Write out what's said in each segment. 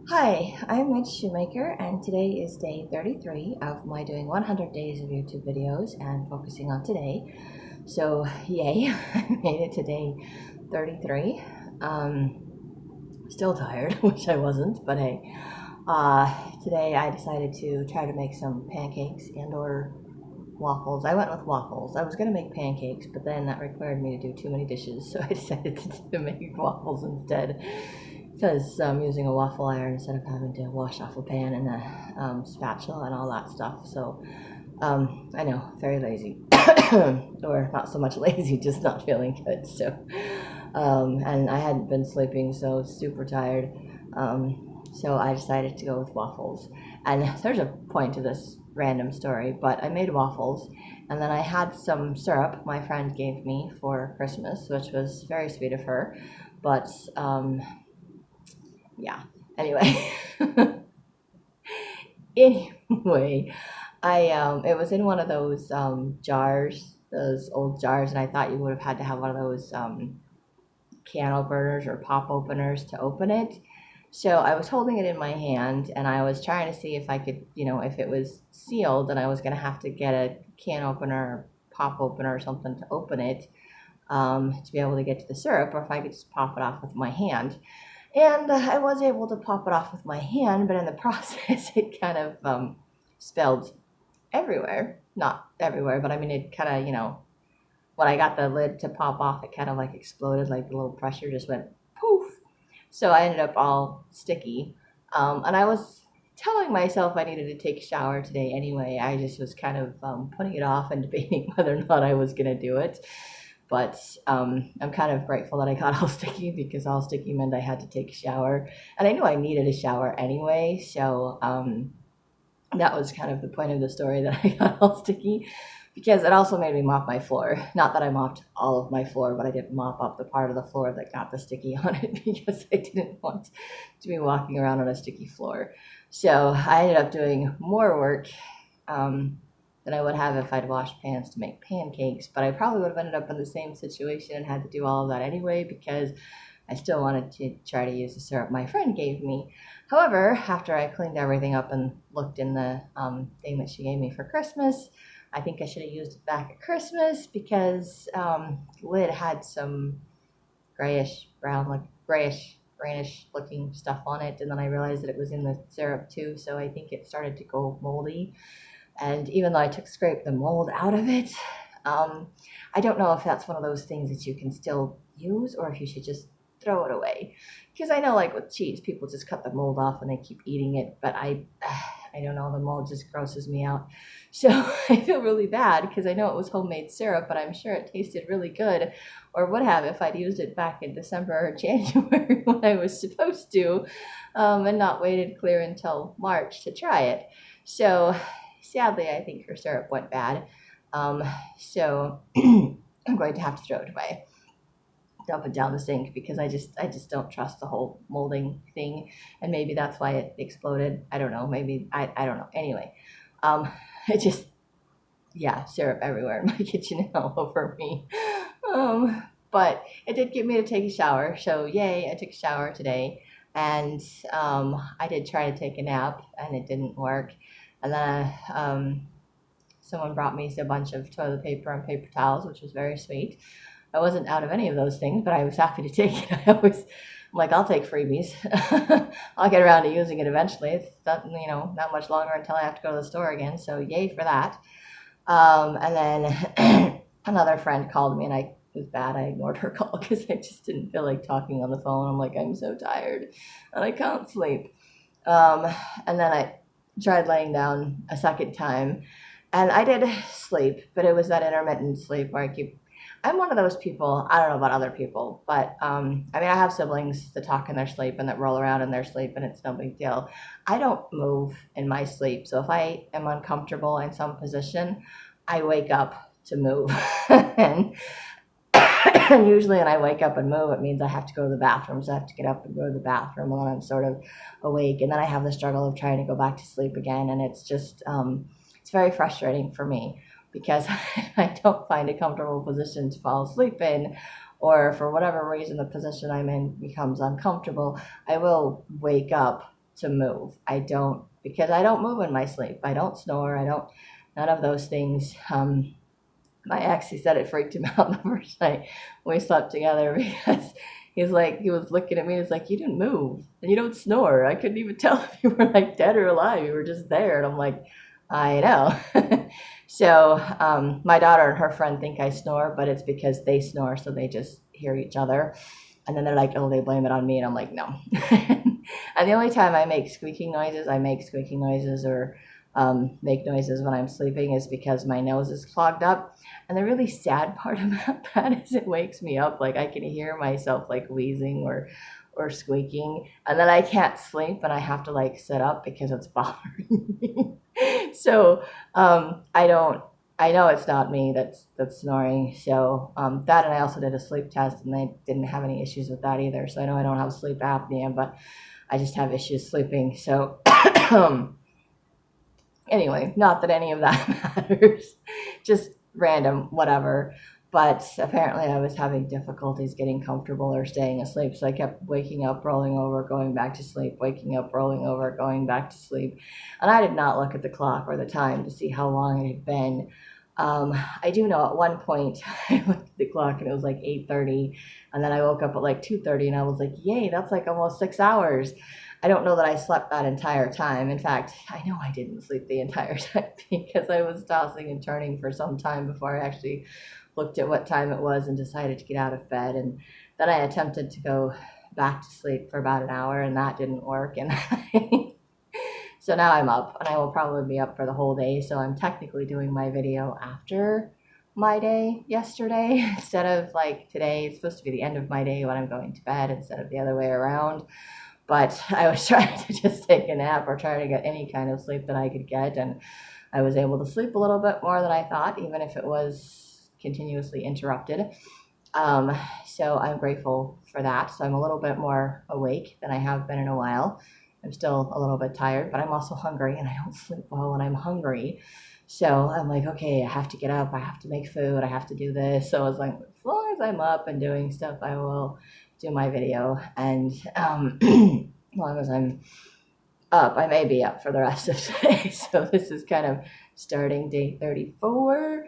Hi, I'm Mitch Shoemaker, and today is day 33 of my doing 100 days of YouTube videos and focusing on today. So, yay, I made it to day 33. Still tired, which I wasn't, but hey. Today I decided to try to make some pancakes and or waffles. I went with waffles. I was going to make pancakes, but then that required me to do too many dishes, so I decided to make waffles instead because I'm using a waffle iron instead of having to wash off a pan and a spatula and all that stuff. So I know, very lazy, or not so much lazy, just not feeling good. So and I hadn't been sleeping, so super tired. So I decided to go with waffles. And there's a point to this random story, but I made waffles, and then I had some syrup my friend gave me for Christmas, which was very sweet of her. But yeah. Anyway, anyway, I it was in one of those jars, those old jars, and I thought you would have had to have one of those can openers or pop openers to open it. So I was holding it in my hand, and I was trying to see if I could, if it was sealed, and I was going to have to get a can opener, or pop opener, or something to open it to be able to get to the syrup, or if I could just pop it off with my hand. And I was able to pop it off with my hand, but in the process, it kind of spilled everywhere. Not everywhere, but I mean, it kind of, when I got the lid to pop off, it kind of like exploded, like the little pressure just went poof. So I ended up all sticky. And I was telling myself I needed to take a shower today anyway. I just was kind of putting it off and debating whether or not I was going to do it. But I'm kind of grateful that I got all sticky because all sticky meant I had to take a shower. And I knew I needed a shower anyway. So that was kind of the point of the story, that I got all sticky, because it also made me mop my floor. Not that I mopped all of my floor, but I did mop up the part of the floor that got the sticky on it because I didn't want to be walking around on a sticky floor. So I ended up doing more work than I would have if I'd washed pans to make pancakes, but I probably would have ended up in the same situation and had to do all of that anyway because I still wanted to try to use the syrup my friend gave me. However, after I cleaned everything up and looked in the thing that she gave me for Christmas, I think I should have used it back at Christmas because the lid had some grayish brown, like greenish looking stuff on it, and then I realized that it was in the syrup too, so I think it started to go moldy. And even though I scraped the mold out of it, um, I don't know if that's one of those things that you can still use or if you should just throw it away. Because I know, like with cheese, people just cut the mold off and they keep eating it, but I don't know, the mold just grosses me out. So I feel really bad because I know it was homemade syrup, but I'm sure it tasted really good, or would have if I'd used it back in December or January when I was supposed to, and not waited clear until March to try it. So sadly, I think her syrup went bad. So I'm going to have to throw it away, dump it down the sink, because I just don't trust the whole molding thing, and maybe that's why it exploded. I don't know. Maybe I don't know. Anyway, it just, yeah, syrup everywhere in my kitchen and all over me. But it did get me to take a shower, so yay! I took a shower today, and I did try to take a nap, and it didn't work. And then someone brought me a bunch of toilet paper and paper towels, which was very sweet. I wasn't out of any of those things, but I was happy to take it. I'm like, I'll take freebies. I'll get around to using it eventually. It's not, not much longer until I have to go to the store again. So yay for that. And then another friend called me, and I was bad. I ignored her call because I just didn't feel like talking on the phone. I'm like, I'm so tired and I can't sleep. Um, and then I tried laying down a second time, and I did sleep, but it was that intermittent sleep where I'm one of those people. I don't know about other people, but I mean, I have siblings that talk in their sleep and that roll around in their sleep, and it's no big deal. I don't move in my sleep, so if I am uncomfortable in some position, I wake up to move. and, and usually when I wake up and move, it means I have to go to the bathroom, so I have to get up and go to the bathroom, and then I'm sort of awake, and then I have the struggle of trying to go back to sleep again, and it's just it's very frustrating for me because I don't find a comfortable position to fall asleep in, or for whatever reason the position I'm in becomes uncomfortable, I will wake up to move. I don't, because I don't move in my sleep. I don't snore. None of those things. My ex, he said it freaked him out the first night we slept together because he's like, he was looking at me. He's like, you didn't move and you don't snore. I couldn't even tell if you were like dead or alive. You were just there. And I'm like, I know. So my daughter and her friend think I snore, but it's because they snore, so they just hear each other. And then they're like, oh, they blame it on me. And I'm like, no. And the only time I make squeaking noises or make noises when I'm sleeping is because my nose is clogged up. And the really sad part about that is it wakes me up. Like I can hear myself like wheezing or squeaking. And then I can't sleep and I have to like sit up because it's bothering me. So I know it's not me that's snoring. So that, and I also did a sleep test and they didn't have any issues with that either. So I know I don't have sleep apnea, but I just have issues sleeping. So anyway, not that any of that matters, just random, whatever. But apparently I was having difficulties getting comfortable or staying asleep. So I kept waking up, rolling over, going back to sleep, waking up, rolling over, going back to sleep. And I did not look at the clock or the time to see how long it had been. I do know at one point I looked at the clock and it was like 8:30, and then I woke up at like 2:30 and I was like, yay, that's like almost 6 hours. I don't know that I slept that entire time. In fact, I know I didn't sleep the entire time because I was tossing and turning for some time before I actually looked at what time it was and decided to get out of bed. And then I attempted to go back to sleep for about an hour and that didn't work. And so now I'm up and I will probably be up for the whole day. So I'm technically doing my video after my day yesterday instead of like today. It's supposed to be the end of my day when I'm going to bed instead of the other way around. But I was trying to just take a nap or try to get any kind of sleep that I could get. And I was able to sleep a little bit more than I thought, even if it was continuously interrupted. So I'm grateful for that. So I'm a little bit more awake than I have been in a while. I'm still a little bit tired, but I'm also hungry and I don't sleep well when I'm hungry. So I'm like, okay, I have to get up. I have to make food. I have to do this. So I was like, as long as I'm up and doing stuff, I will do my video. And as long as I'm up, I may be up for the rest of today. So this is kind of starting day 34,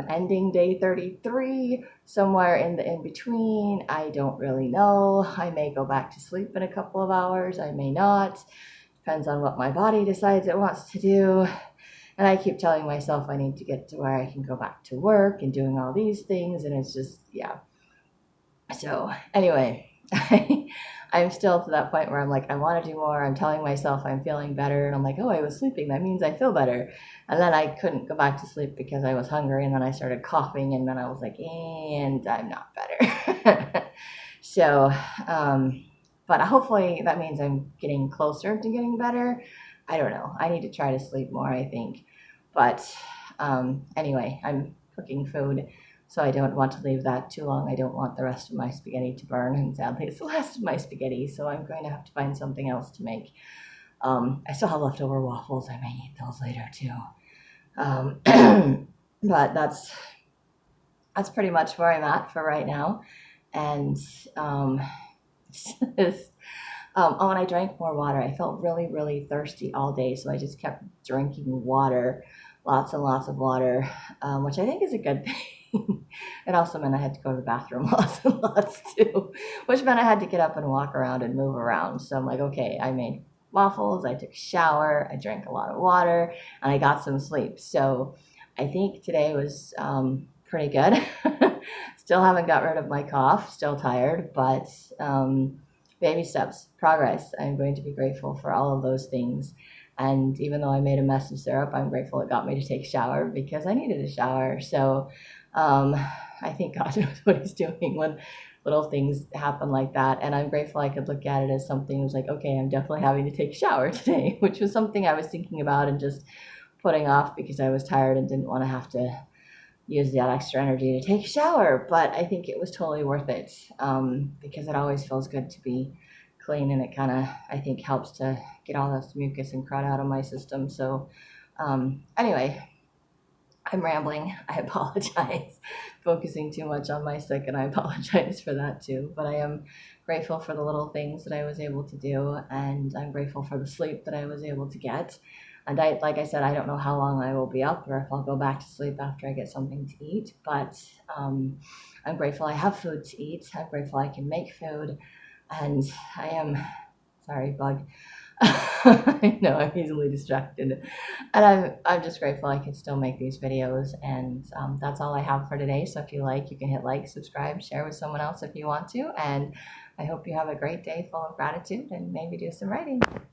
ending day 33, somewhere in the in between. I don't really know. I may go back to sleep in a couple of hours. I may not. Depends on what my body decides it wants to do. And I keep telling myself I need to get to where I can go back to work and doing all these things. And it's just, yeah. So anyway, I'm still to that point where I'm like, I want to do more. I'm telling myself I'm feeling better. And I'm like, oh, I was sleeping. That means I feel better. And then I couldn't go back to sleep because I was hungry. And then I started coughing. And then I was like, and I'm not better. So, but hopefully that means I'm getting closer to getting better. I don't know. I need to try to sleep more, I think. But anyway, I'm cooking food. So I don't want to leave that too long. I don't want the rest of my spaghetti to burn. And sadly, it's the last of my spaghetti. So I'm going to have to find something else to make. I still have leftover waffles. I may eat those later too. But that's pretty much where I'm at for right now. And oh, and I drank more water. I felt really, really thirsty all day. So I just kept drinking water, lots and lots of water, which I think is a good thing. It also meant I had to go to the bathroom lots and lots too, which meant I had to get up and walk around and move around. So I'm like, okay, I made waffles, I took a shower, I drank a lot of water, and I got some sleep. So I think today was pretty good. Still haven't got rid of my cough, still tired, but baby steps, progress. I'm going to be grateful for all of those things. And even though I made a mess of syrup, I'm grateful it got me to take a shower because I needed a shower. So I think God knows what he's doing when little things happen like that. And I'm grateful I could look at it as something that was like, okay, I'm definitely having to take a shower today, which was something I was thinking about and just putting off because I was tired and didn't want to have to use that extra energy to take a shower. But I think it was totally worth it because it always feels good to be clean, and it kind of, I think, helps to get all this mucus and crud out of my system. So anyway, I'm rambling. I apologize. Focusing too much on my sick, and I apologize for that too. But I am grateful for the little things that I was able to do, and I'm grateful for the sleep that I was able to get. And like I said, I don't know how long I will be up or if I'll go back to sleep after I get something to eat, but I'm grateful I have food to eat. I'm grateful I can make food, and I am, sorry, bug. I know I'm easily distracted, and I'm just grateful I can still make these videos, and that's all I have for today. So if you like, you can hit like, subscribe, share with someone else if you want to, and I hope you have a great day full of gratitude and maybe do some writing.